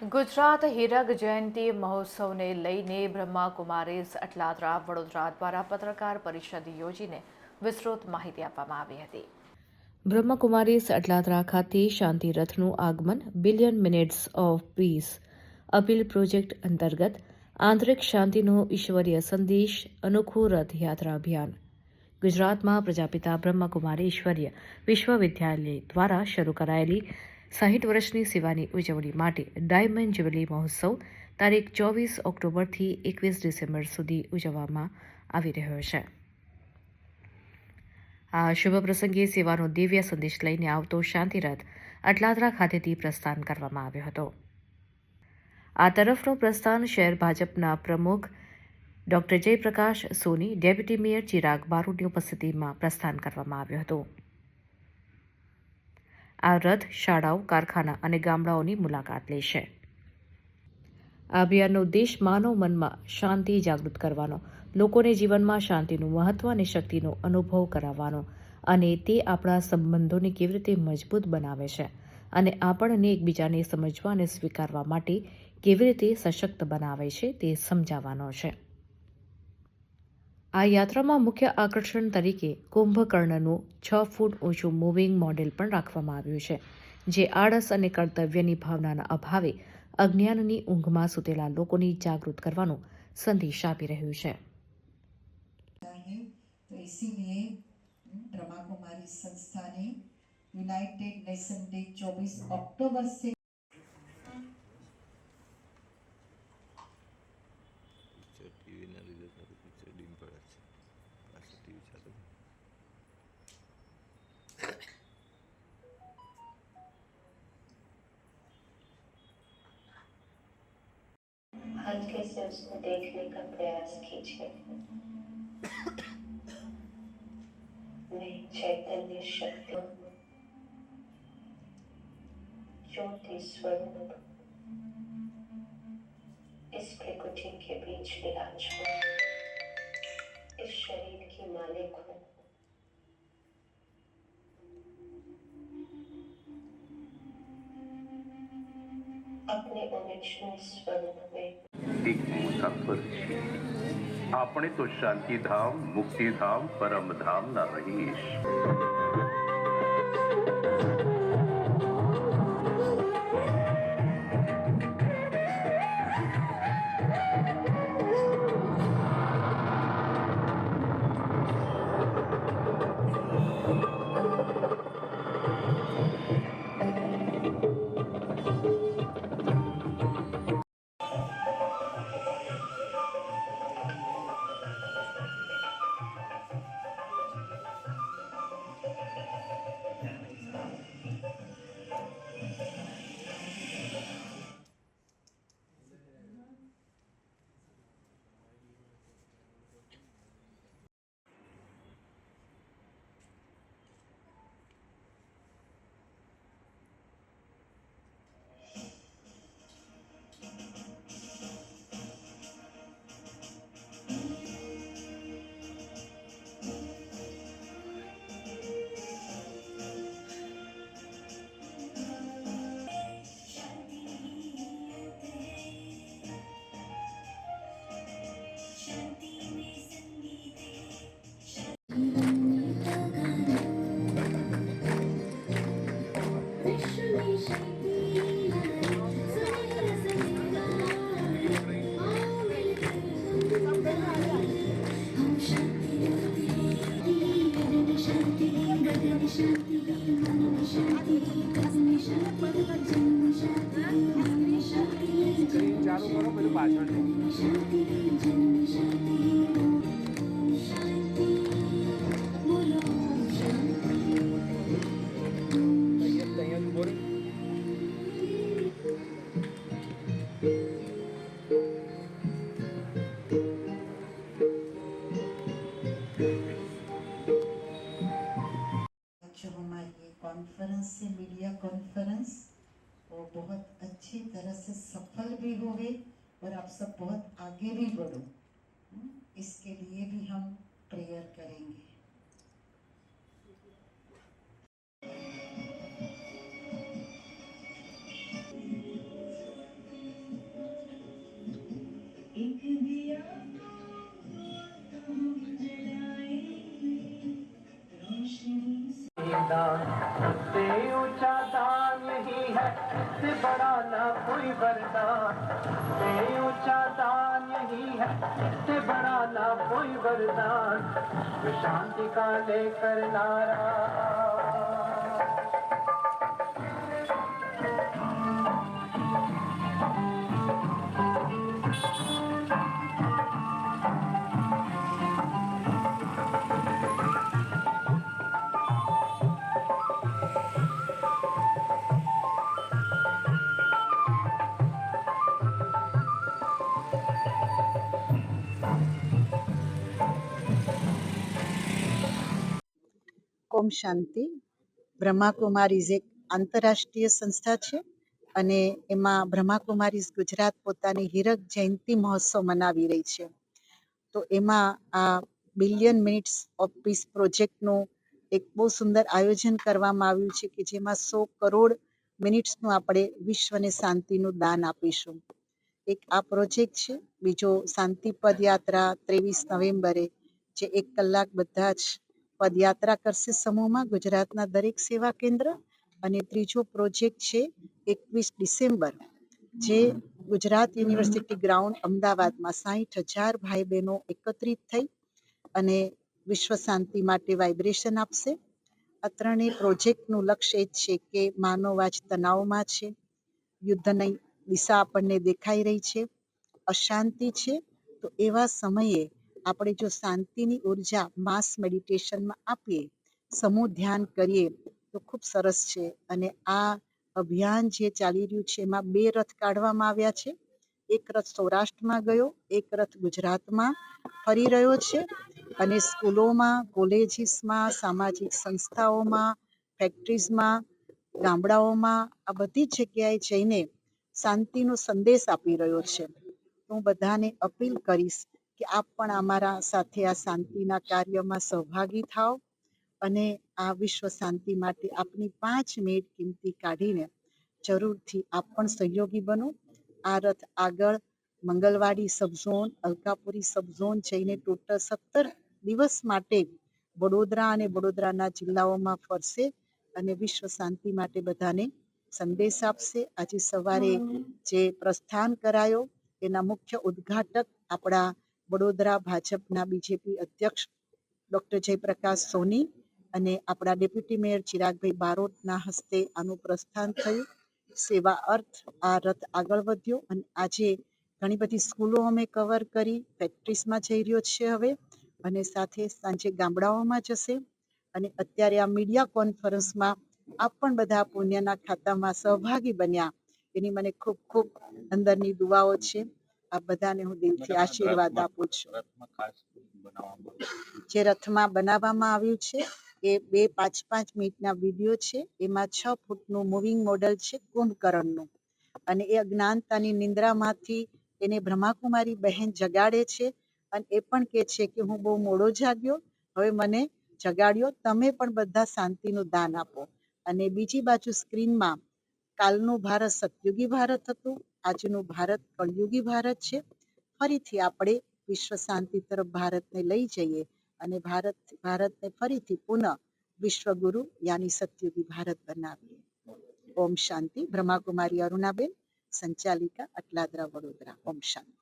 ગુજરાત હીરક જયંતિ મહોત્સવને લઈને બ્રહ્માકુમારીઝ અટલાદરા વડોદરા દ્વારા પત્રકાર પરિષદ યોજીને વિસ્તૃત માહિતી આપવામાં આવી હતી. બ્રહ્મકુમારીઝ અટલાદરા ખાતે શાંતિ રથનું આગમન billion minutes of piece appeal project અંતર્ગત આંતરિક શાંતિનો ઈશ્વરીય સંદેશ અનોખું રથયાત્રા અભિયાન ગુજરાતમાં પ્રજાપિતા બ્રહ્મકુમારી ઈશ્વરીય વિશ્વવિદ્યાલય દ્વારા શરૂ કરાયેલી 60 વર્ષની સેવાની ઉજવણી માટે ડાયમંડ જ્યુબિલી મહોત્સવ તારીખ 24 ઓક્ટોબરથી 21 ડિસેમ્બર સુધી ઉજવવામાં આવી રહ્યો છે. આ શુભ પ્રસંગે સેવાનો દિવ્ય સંદેશ લઈને આવતો શાંતિરથ અટલાદરા ખાતેથી પ્રસ્થાન કરવામાં આવ્યો હતો. આ તરફનું પ્રસ્થાન શહેર ભાજપના પ્રમુખ ડોક્ટર જયપ્રકાશ સોની, ડેપ્યુટી મેયર ચિરાગ બારોટની ઉપસ્થિતિમાં પ્રસ્થાન કરવામાં આવ્યું હતું. આ રથ શાળાઓ, કારખાના અને ગામડાઓની મુલાકાત લેશે. આ અભિયાનનો ઉદ્દેશ માનવ મનમાં શાંતિ જાગૃત કરવાનો, લોકોને જીવનમાં શાંતિનું મહત્વ અને શક્તિનો અનુભવ કરાવવાનો અને તે આપણા સંબંધોને કેવી રીતે મજબૂત બનાવે છે અને આપણને એકબીજાને સમજવા અને સ્વીકારવા માટે કેવી રીતે સશક્ત બનાવે છે તે સમજાવવાનો છે. આ યાત્રામાં મુખ્ય આકર્ષણ તરીકે કુંભકર્ણનું 6 ફૂટ ઊંચું મૂવિંગ મોડેલ પણ રાખવામાં આવ્યું છે, જે આળસ અને કર્તવ્યની ભાવનાના અભાવે અજ્ઞાનની ઊંઘમાં સૂતેલા લોકોને જાગૃત કરવાનો સંદેશ આપી રહ્યું છે. तो इसीलिए ब्रह्मा कुमारी संस्था ने यूनाइटेड नेशन डे 24 अक्टूबर से हल्के से उसको देखने का प्रयास कीजिए. मैं चैतन्य शक्ति ज्योति स्वरूप इस प्रकृति के बीच विराजमान इस शरीर की मालिक हूँ. अपने ओरिजिनल स्वरूप में एक मुसाफिर छी. આપણે તો શાંતિધામ, મુક્તિધામ, પરમધામના રહીશ. ચાલુ કરો પેલું પાછળ कॉन्फ्रेंस से मीडिया कॉन्फ्रेंस वो बहुत अच्छी तरह से सफल भी होवे और आप सब बहुत आगे भी बढ़ो, इसके लिए भी हम प्रेयर करेंगे. दान, उससे ऊंचा दान यही है, इससे बड़ा ना कोई वरदान। उससे ऊंचा दान यही है, इससे बड़ा ना कोई वरदान। विश्व शांति का लेकर नारा, ઓમ શાંતિ. બ્રહ્માકુમારીઝ એક આંતરરાષ્ટ્રીય સંસ્થા છે અને એમાં બ્રહ્માકુમારીઝ ગુજરાત પોતાની હીરક જયંતિ મહોત્સવ મનાવી રહી છે. તો એમાં આ બિલિયન મિનિટ્સ ઓફ પીસ પ્રોજેક્ટનું એક બહુ સુંદર આયોજન કરવામાં આવ્યું છે કે જેમાં 100 કરોડ મિનિટ્સનું આપણે વિશ્વને શાંતિનું દાન આપીશું. એક આ પ્રોજેક્ટ છે. બીજો શાંતિ પદયાત્રા 23 નવેમ્બરે જે 1 કલાક બધા જ પદયાત્રા કરશે સમૂહમાં ગુજરાતના દરેક સેવા કેન્દ્ર. અને ત્રીજો પ્રોજેક્ટ છે 21 ડિસેમ્બર જે ગુજરાત યુનિવર્સિટી ગ્રાઉન્ડ અમદાવાદમાં 60,000 ભાઈ બહેનો એકત્રિત થઈ અને વિશ્વ શાંતિ માટે વાઇબ્રેશન આપશે. આ ત્રણેય પ્રોજેક્ટનું લક્ષ્ય એ જ છે કે માનવ આજ તણાવમાં છે, યુદ્ધની દિશા આપણને દેખાઈ રહી છે, અશાંતિ છે. તો એવા સમયે આપણે જો શાંતિની ઉર્જા માસ મેડિટેશનમાં આપીએ, સમૂહ ધ્યાન કરીએ તો ખૂબ સરસ છે. અને આ અભિયાન જે ચાલી રહ્યું છે એમાં 2 રથ કાઢવામાં આવ્યા છે. એક રથ સૌરાષ્ટ્રમાં ગયો, એક રથ ગુજરાતમાં ફરી રહ્યો છે. અને સ્કૂલોમાં, કોલેજીસમાં, સામાજિક સંસ્થાઓમાં, ફેક્ટરીઝમાં, ગામડાઓમાં આ બધી જગ્યાએ જઈને શાંતિનો સંદેશ આપી રહ્યો છે. હું બધાને અપીલ કરીશ કે આપ પણ અમારા સાથે આ શાંતિના કાર્યમાં સહભાગી થાઓ અને આ વિશ્વ શાંતિ માટે આપની 5 મિનિટ કિંમતી કાઢીને જરૂરથી આપ પણ સહયોગી બનો. આ રથ આગળ મંગલવાડી સબઝોન, અલકાપુરી સબઝોન જઈને ટોટલ 17 દિવસ માટે વડોદરા અને વડોદરાના જિલ્લાઓમાં ફરશે અને વિશ્વ શાંતિ માટે બધાને સંદેશ આપશે. આજે સવારે જે પ્રસ્થાન કરાયો એના મુખ્ય ઉદ્ઘાટક આપણા વડોદરા ભાજપના બીજેપી અધ્યક્ષ ડૉક્ટર જયપ્રકાશ સોની અને આપણા ડેપ્યુટી મેયર ચિરાગભાઈ બારોટના હસ્તે આનું પ્રસ્થાન થયું. સેવા અર્થ આ રથ આગળ વધ્યો અને આજે ઘણી બધી સ્કૂલો અમે કવર કરી, ફેક્ટરીઝમાં જઈ રહ્યો છે હવે અને સાથે સાંજે ગામડાઓમાં જશે. અને અત્યારે આ મીડિયા કોન્ફરન્સમાં આપ પણ બધા પુણ્યના ખાતામાં સહભાગી બન્યા એની મને ખૂબ ખૂબ અંદરની દુઆઓ છે. આ બધાને હું દિલથી આશીર્વાદ આપું છું. જે રથમાં બનાવવામાં આવ્યું છે એ 2 5-5 મિનિટના વિડીયો છે. એમાં 6 ફૂટનું મૂવિંગ મોડલ છે કુંભકર્ણનું અને એ અજ્ઞાનતાની નિંદ્રામાંથી એને બ્રહ્માકુમારી બહેન જગાડે છે અને એ પણ કહે છે કે હું બહુ મોડો જાગ્યો, હવે મને જગાડ્યો, તમે પણ બધા શાંતિનું દાન આપો. અને બીજી બાજુ સ્ક્રીનમાં કાલનું ભારત સતયુગી ભારત હતું, આજનું ભારત કળયુગી ભારત છે. ફરીથી આપણે વિશ્વ શાંતિ તરફ ભારતને લઈ જઈએ અને ભારતને ફરીથી પુનઃ વિશ્વગુરુ યાની સતયુગી ભારત બનાવીએ. ઓમ શાંતિ. બ્રહ્માકુમારી અરુણાબેન, સંચાલિકા, અટલાદરા, વડોદરા. ઓમ શાંતિ.